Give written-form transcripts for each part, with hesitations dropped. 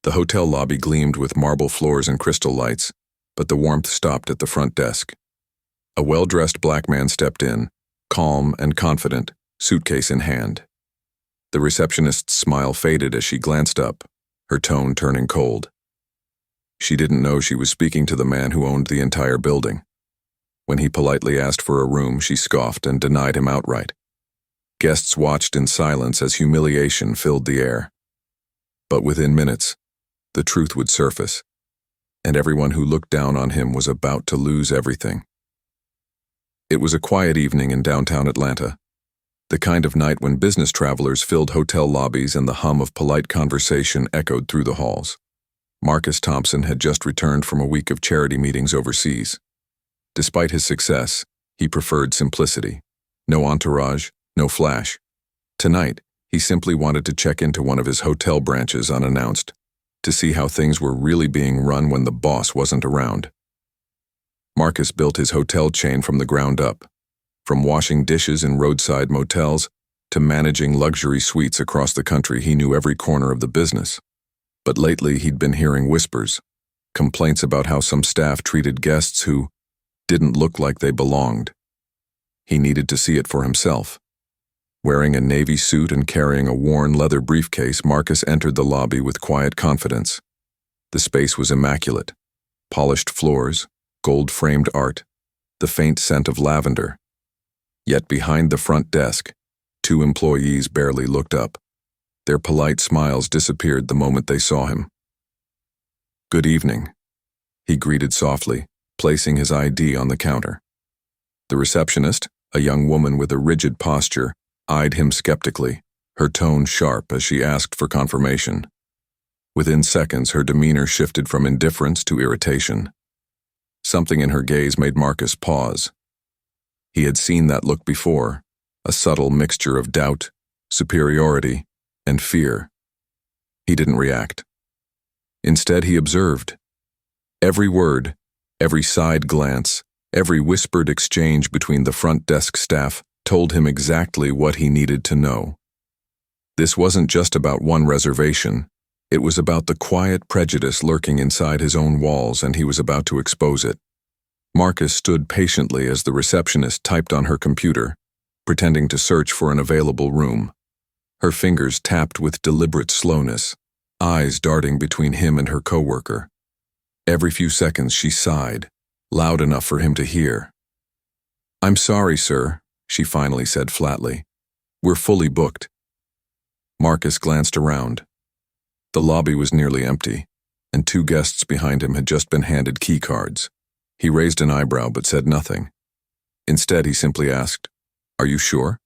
The hotel lobby gleamed with marble floors and crystal lights, but the warmth stopped at the front desk. A well-dressed black man stepped in, calm and confident, suitcase in hand. The receptionist's smile faded as she glanced up, her tone turning cold. She didn't know she was speaking to the man who owned the entire building. When he politely asked for a room, she scoffed and denied him outright. Guests watched in silence as humiliation filled the air. But within minutes, the truth would surface, and everyone who looked down on him was about to lose everything. It was a quiet evening in downtown Atlanta, the kind of night when business travelers filled hotel lobbies and the hum of polite conversation echoed through the halls. Marcus Thompson had just returned from a week of charity meetings overseas. Despite his success, he preferred simplicity. No entourage, no flash. Tonight, he simply wanted to check into one of his hotel branches unannounced, to see how things were really being run when the boss wasn't around. Marcus built his hotel chain from the ground up, from washing dishes in roadside motels to managing luxury suites across the country. He knew every corner of the business. But lately he'd been hearing whispers, complaints about how some staff treated guests who didn't look like they belonged. He needed to see it for himself. Wearing a navy suit and carrying a worn leather briefcase, Marcus entered the lobby with quiet confidence. The space was immaculate. Polished floors, gold-framed art, the faint scent of lavender. Yet behind the front desk, 2 employees barely looked up. Their polite smiles disappeared the moment they saw him. "Good evening," he greeted softly, placing his ID on the counter. The receptionist, a young woman with a rigid posture, eyed him skeptically, her tone sharp as she asked for confirmation. Within seconds, her demeanor shifted from indifference to irritation. Something in her gaze made Marcus pause. He had seen that look before, a subtle mixture of doubt, superiority, and fear. He didn't react. Instead, he observed. Every word, every side glance, every whispered exchange between the front desk staff told him exactly what he needed to know. This wasn't just about one reservation. It was about the quiet prejudice lurking inside his own walls, and he was about to expose it. Marcus stood patiently as the receptionist typed on her computer, pretending to search for an available room. Her fingers tapped with deliberate slowness, eyes darting between him and her coworker. Every few seconds she sighed, loud enough for him to hear. "I'm sorry, sir," she finally said flatly. "We're fully booked." Marcus glanced around. The lobby was nearly empty, and 2 guests behind him had just been handed key cards. He raised an eyebrow but said nothing. Instead, he simply asked, "Are you sure?"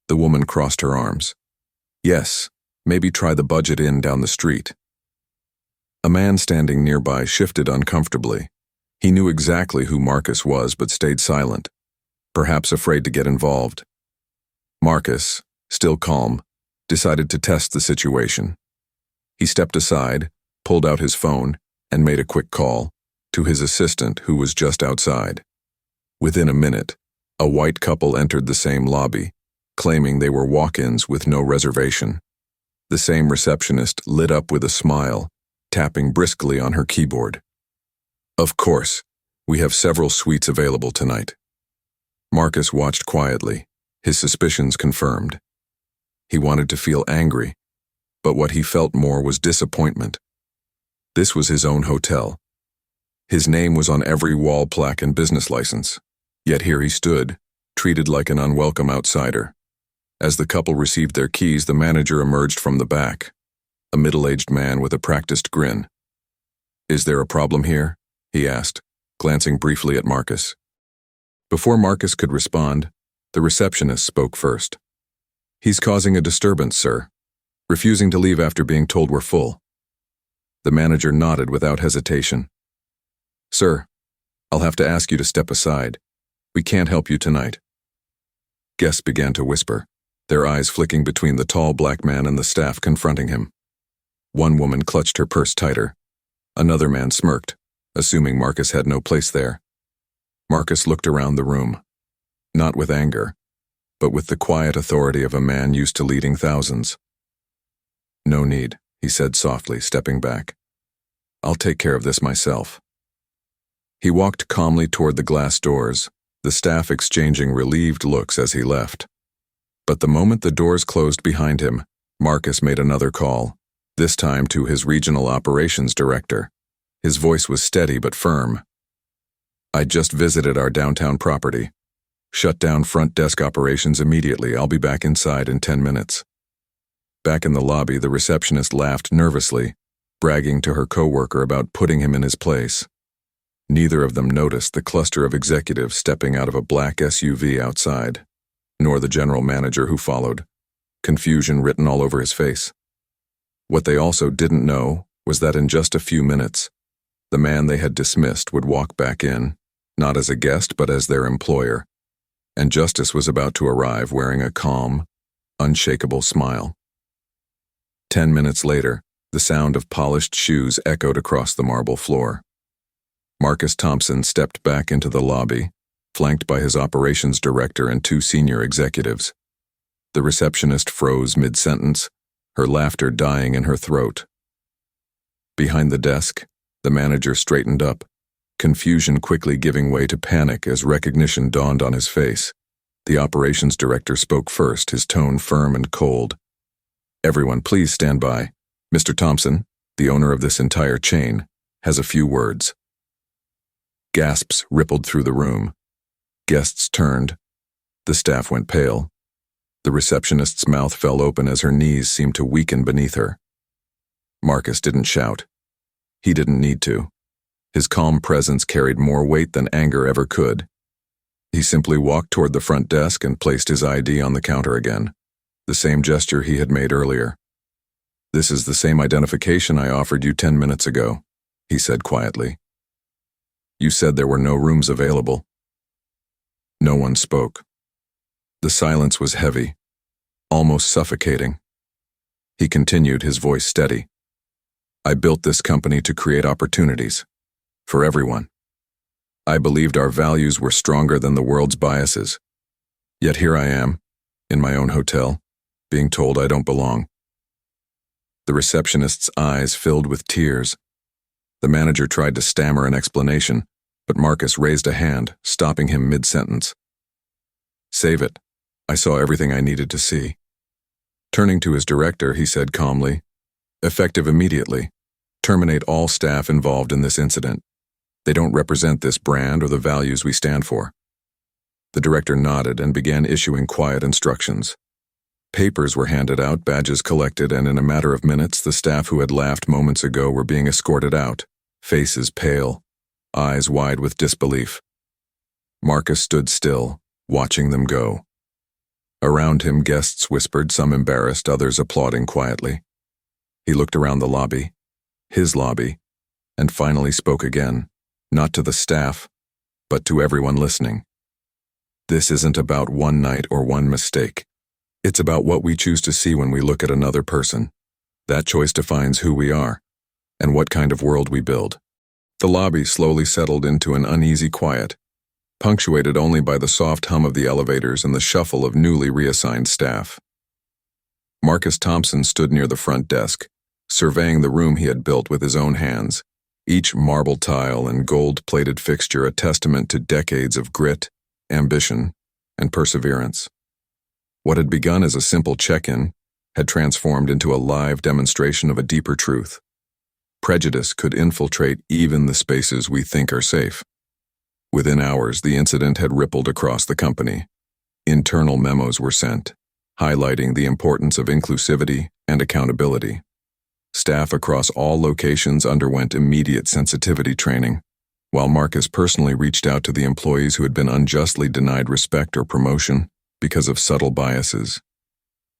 The woman crossed her arms. "Yes, maybe try the Budget Inn down the street." A man standing nearby shifted uncomfortably. He knew exactly who Marcus was but stayed silent, perhaps afraid to get involved. Marcus, still calm, decided to test the situation. He stepped aside, pulled out his phone, and made a quick call to his assistant who was just outside. Within a minute, a white couple entered the same lobby, claiming they were walk-ins with no reservation. The same receptionist lit up with a smile, tapping briskly on her keyboard. "Of course, we have several suites available tonight." Marcus watched quietly, his suspicions confirmed. He wanted to feel angry, but what he felt more was disappointment. This was his own hotel. His name was on every wall plaque and business license, yet here he stood, treated like an unwelcome outsider. As the couple received their keys, the manager emerged from the back, a middle-aged man with a practiced grin. "Is there a problem here?" he asked, glancing briefly at Marcus. Before Marcus could respond, the receptionist spoke first. "He's causing a disturbance, sir. Refusing to leave after being told we're full." The manager nodded without hesitation. "Sir, I'll have to ask you to step aside. We can't help you tonight." Guests began to whisper, their eyes flicking between the tall black man and the staff confronting him. One woman clutched her purse tighter. Another man smirked, assuming Marcus had no place there. Marcus looked around the room, not with anger, but with the quiet authority of a man used to leading thousands. "No need," he said softly, stepping back. "I'll take care of this myself." He walked calmly toward the glass doors, the staff exchanging relieved looks as he left. But the moment the doors closed behind him, Marcus made another call, this time to his regional operations director. His voice was steady but firm. "I just visited our downtown property. Shut down front desk operations immediately. I'll be back inside in 10 minutes. Back in the lobby, the receptionist laughed nervously, bragging to her coworker about putting him in his place. Neither of them noticed the cluster of executives stepping out of a black SUV outside, nor the general manager who followed, confusion written all over his face. What they also didn't know was that in just a few minutes, the man they had dismissed would walk back in, not as a guest but as their employer, and Justice was about to arrive wearing a calm, unshakable smile. 10 minutes later, the sound of polished shoes echoed across the marble floor. Marcus Thompson stepped back into the lobby, flanked by his operations director and 2 senior executives. The receptionist froze mid-sentence, her laughter dying in her throat. Behind the desk, the manager straightened up, confusion quickly giving way to panic as recognition dawned on his face. The operations director spoke first, his tone firm and cold. "Everyone, please stand by. Mr. Thompson, the owner of this entire chain, has a few words." Gasps rippled through the room. Guests turned. The staff went pale. The receptionist's mouth fell open as her knees seemed to weaken beneath her. Marcus didn't shout. He didn't need to. His calm presence carried more weight than anger ever could. He simply walked toward the front desk and placed his ID on the counter again, the same gesture he had made earlier. "This is the same identification I offered you 10 minutes ago," he said quietly. "You said there were no rooms available." No one spoke. The silence was heavy, almost suffocating. He continued, his voice steady. "I built this company to create opportunities. For everyone. I believed our values were stronger than the world's biases. Yet here I am, in my own hotel, being told I don't belong." The receptionist's eyes filled with tears. The manager tried to stammer an explanation, but Marcus raised a hand, stopping him mid-sentence. "Save it. I saw everything I needed to see." Turning to his director, he said calmly, "Effective immediately. Terminate all staff involved in this incident. They don't represent this brand or the values we stand for." The director nodded and began issuing quiet instructions. Papers were handed out, badges collected, and in a matter of minutes, the staff who had laughed moments ago were being escorted out, faces pale, eyes wide with disbelief. Marcus stood still, watching them go. Around him, guests whispered, some embarrassed, others applauding quietly. He looked around the lobby, his lobby, and finally spoke again, not to the staff, but to everyone listening. "This isn't about one night or one mistake. It's about what we choose to see when we look at another person. That choice defines who we are, and what kind of world we build." The lobby slowly settled into an uneasy quiet, punctuated only by the soft hum of the elevators and the shuffle of newly reassigned staff. Marcus Thompson stood near the front desk, surveying the room he had built with his own hands, each marble tile and gold-plated fixture a testament to decades of grit, ambition, and perseverance. What had begun as a simple check-in had transformed into a live demonstration of a deeper truth. Prejudice could infiltrate even the spaces we think are safe. Within hours, the incident had rippled across the company. Internal memos were sent, highlighting the importance of inclusivity and accountability. Staff across all locations underwent immediate sensitivity training, while Marcus personally reached out to the employees who had been unjustly denied respect or promotion because of subtle biases.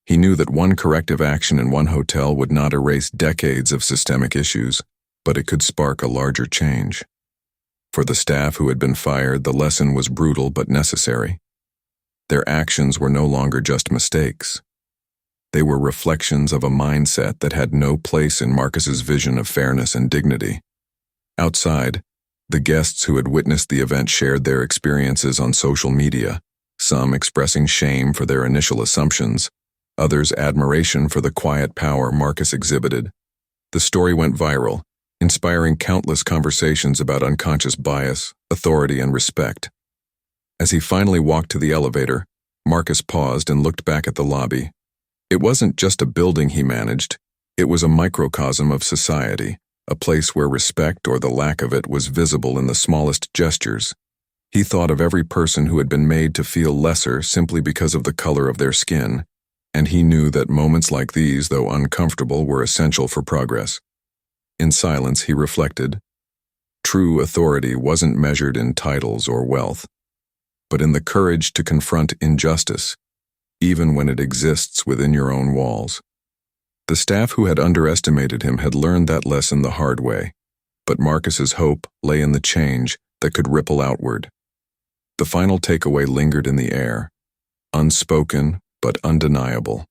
He knew that one corrective action in one hotel would not erase decades of systemic issues, but it could spark a larger change. For the staff who had been fired, the lesson was brutal but necessary. Their actions were no longer just mistakes. They were reflections of a mindset that had no place in Marcus's vision of fairness and dignity. Outside, the guests who had witnessed the event shared their experiences on social media, some expressing shame for their initial assumptions, others admiration for the quiet power Marcus exhibited, The story went viral, inspiring countless conversations about unconscious bias, authority, and respect. As he finally walked to the elevator, Marcus paused and looked back at the lobby. It wasn't just a building he managed, it was a microcosm of society, a place where respect or the lack of it was visible in the smallest gestures. He thought of every person who had been made to feel lesser simply because of the color of their skin, and he knew that moments like these, though uncomfortable, were essential for progress. In silence, he reflected. True authority wasn't measured in titles or wealth, but in the courage to confront injustice, even when it exists within your own walls. The staff who had underestimated him had learned that lesson the hard way, but Marcus's hope lay in the change that could ripple outward. The final takeaway lingered in the air, unspoken but undeniable.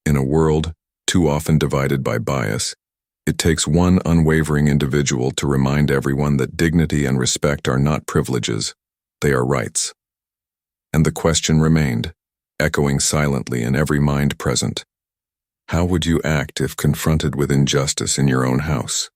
In a world too often divided by bias, it takes one unwavering individual to remind everyone that dignity and respect are not privileges, they are rights. And the question remained, echoing silently in every mind present. How would you act if confronted with injustice in your own house?